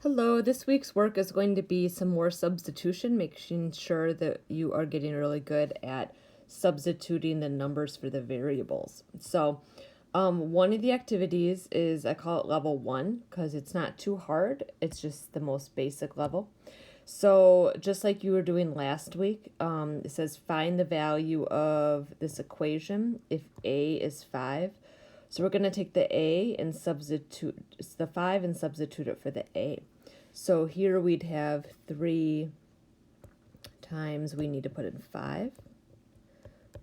Hello, this week's work is going to be some more substitution, making sure that you are getting really good at substituting the numbers for the variables. So one of the activities is, I call it level 1 because it's not too hard, it's just the most basic level. So just like you were doing last week, it says find the value of this equation if a is 5. So we're going to take the a and substitute the 5 and substitute it for the a. So here we'd have 3 times, we need to put in 5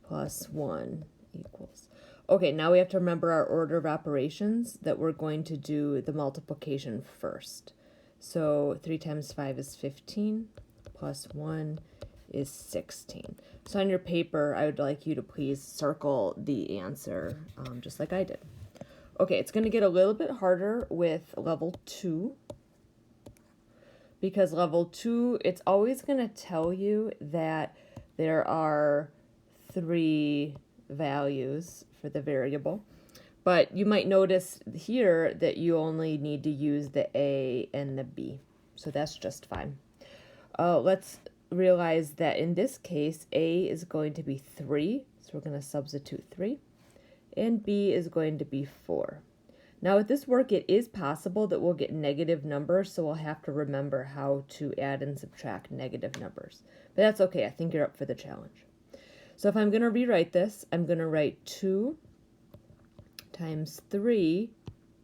plus 1 equals. Okay, now we have to remember our order of operations, that we're going to do the multiplication first. So 3 times 5 is 15 plus 1 is 16. So on your paper, I would like you to please circle the answer just like I did. Okay, it's going to get a little bit harder with level 2. Because level 2, it's always going to tell you that there are 3 values for the variable. But you might notice here that you only need to use the a and the b. So that's just fine. Let's realize that in this case, a is going to be 3. So we're going to substitute 3. And b is going to be 4. Now with this work, it is possible that we'll get negative numbers, so we'll have to remember how to add and subtract negative numbers. But that's okay, I think you're up for the challenge. So if I'm going to rewrite this, I'm going to write 2 times 3,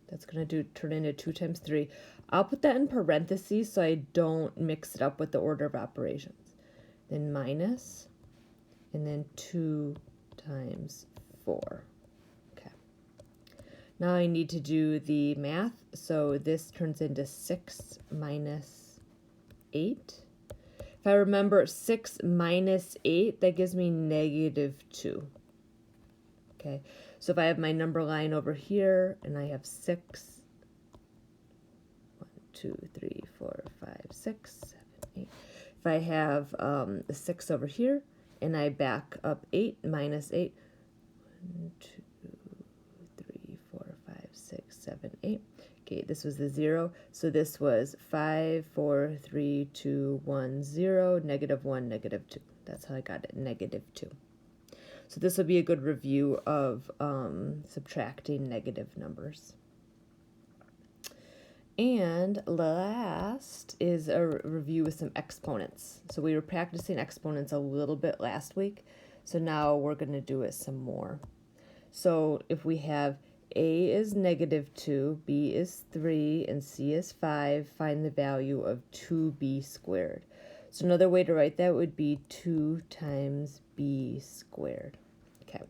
that's going to turn into 2 times 3. I'll put that in parentheses so I don't mix it up with the order of operations. Then minus, and then 2 times 4. Now I need to do the math, so this turns into 6 minus 8. If I remember 6 minus 8, that gives me negative 2. Okay, so if I have my number line over here, and I have 6, 1, 2, 3, 4, 5, 6, 7, 8. If I have the 6 over here, and I back up 8 minus 8, 1, 2, 6, 7, 8. Okay, this was the 0. So this was 5, 4, 3, 2, 1, 0, negative 1, negative 2. That's how I got it, negative 2. So this will be a good review of subtracting negative numbers. And last is a review with some exponents. So we were practicing exponents a little bit last week. So now we're going to do it some more. So if we have a is negative 2, b is 3, and c is 5. Find the value of 2b squared. So another way to write that would be 2 times b squared. Okay.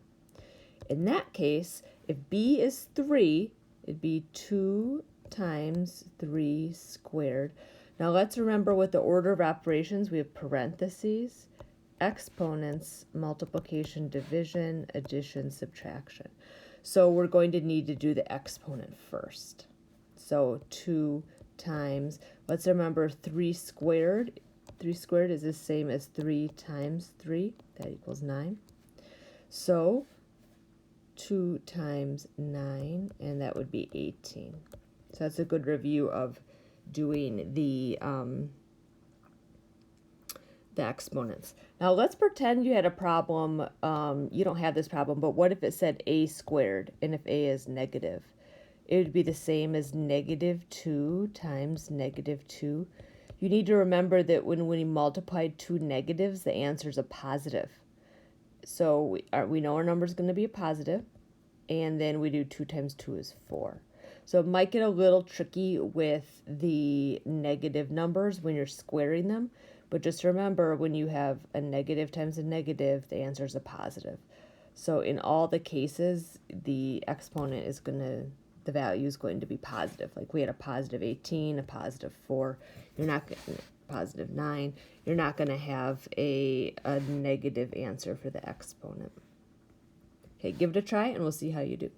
In that case, if b is 3, it'd be 2 times 3 squared. Now let's remember with the order of operations, we have parentheses, exponents, multiplication, division, addition, subtraction. So we're going to need to do the exponent first. So 2 times, let's remember 3 squared. 3 squared is the same as 3 times 3. That equals 9. So 2 times 9, and that would be 18. So that's a good review of doing the exponents. Now let's pretend you had a problem, you don't have this problem, but what if it said a squared, and if a is negative? It would be the same as negative 2 times negative 2. You need to remember that when we multiplied two negatives, the answer is a positive. So we know our number is going to be a positive, and then we do 2 times 2 is 4. So it might get a little tricky with the negative numbers when you're squaring them. But just remember, when you have a negative times a negative, the answer is a positive. So in all the cases, the exponent is the value is going to be positive. Like we had a positive 18, a positive 4, you're not going positive 9. You're not going to have a negative answer for the exponent. Okay, give it a try, and we'll see how you do.